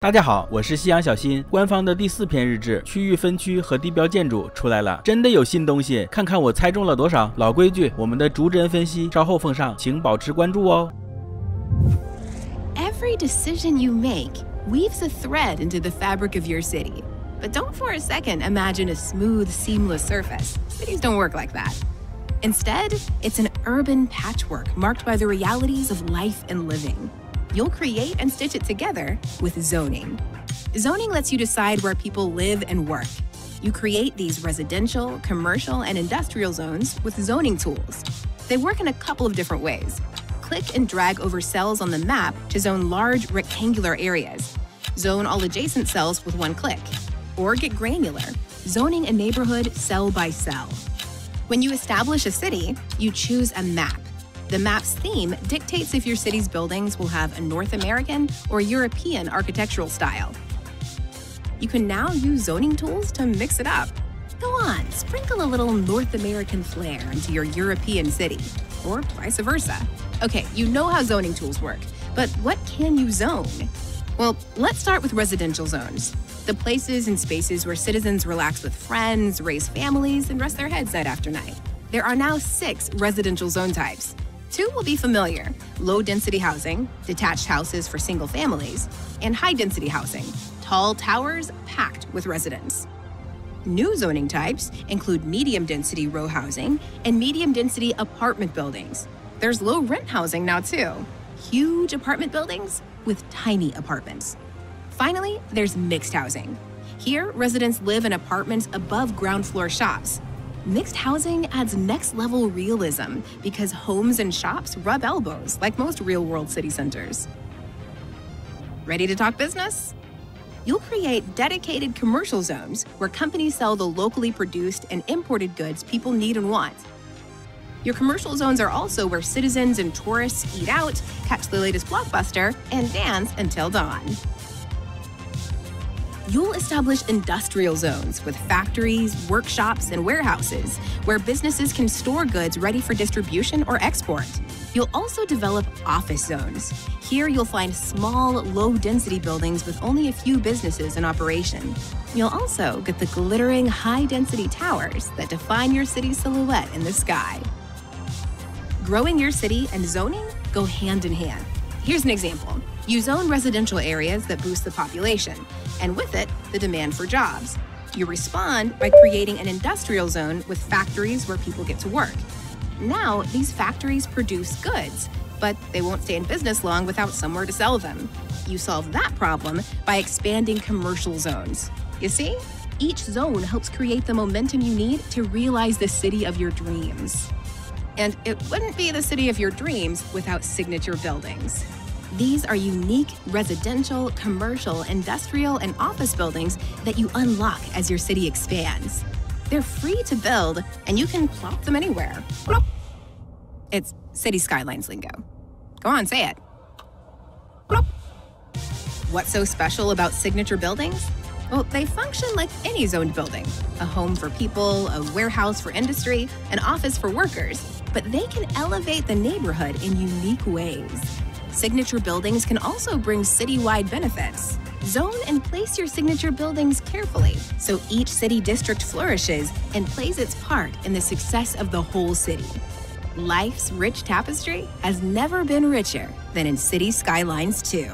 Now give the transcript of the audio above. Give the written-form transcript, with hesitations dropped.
大家好，我是夕阳小新。官方的第4篇日志，区域分区和地标建筑出来了，真的有新东西，看看我猜中了多少。老规矩，我们的逐帧分析稍后奉上，请保持关注哦。Every decision you make weaves a thread into the fabric of your city. But don't for a second imagine a smooth, seamless surface. Cities don't work like that. Instead, it's an urban patchwork marked by the realities of life and living. You'll create and stitch it together with zoning. Zoning lets you decide where people live and work. You create these residential, commercial, and industrial zones with zoning tools. They work in a couple of different ways. Click and drag over cells on the map to zone large rectangular areas. Zone all adjacent cells with one click. Or get granular, zoning a neighborhood cell by cell. When you establish a city, you choose a map. The map's theme dictates if your city's buildings will have a North American or European architectural style. You can now use zoning tools to mix it up. Go on, sprinkle a little North American flair into your European city, or vice versa. Okay, you know how zoning tools work, but what can you zone? Well, let's start with residential zones. The places and spaces where citizens relax with friends, raise families, and rest their heads night after night. There are now 6 residential zone types. 2 will be familiar: low-density housing, detached houses for single families, and high-density housing, tall towers packed with residents. New zoning types include medium-density row housing and medium-density apartment buildings. There's low-rent housing now, too. Huge apartment buildings with tiny apartments. Finally, there's mixed housing. Here, residents live in apartments above ground-floor shops. Mixed housing adds next-level realism because homes and shops rub elbows like most real-world city centers. Ready to talk business? You'll create dedicated commercial zones where companies sell the locally produced and imported goods people need and want. Your commercial zones are also where citizens and tourists eat out, catch the latest blockbuster, and dance until dawn. You'll establish industrial zones with factories, workshops, and warehouses where businesses can store goods ready for distribution or export. You'll also develop office zones. Here you'll find small, low-density buildings with only a few businesses in operation. You'll also get the glittering, high-density towers that define your city's silhouette in the sky. Growing your city and zoning go hand in hand. Here's an example. You zone residential areas that boost the population, and with it, the demand for jobs. You respond by creating an industrial zone with factories where people get to work. Now, these factories produce goods, but they won't stay in business long without somewhere to sell them. You solve that problem by expanding commercial zones. You see? Each zone helps create the momentum you need to realize the city of your dreams. And it wouldn't be the city of your dreams without signature buildings. These are unique residential, commercial, industrial, and office buildings that you unlock as your city expands. They're free to build, and you can plop them anywhere. Plop. It's Cities Skylines lingo. Go on, say it. Plop. What's so special about signature buildings? Well, they function like any zoned building. A home for people, a warehouse for industry, an office for workers. But they can elevate the neighborhood in unique ways. Signature buildings can also bring citywide benefits. Zone and place your signature buildings carefully so each city district flourishes and plays its part in the success of the whole city. Life's rich tapestry has never been richer than in Cities Skylines 2.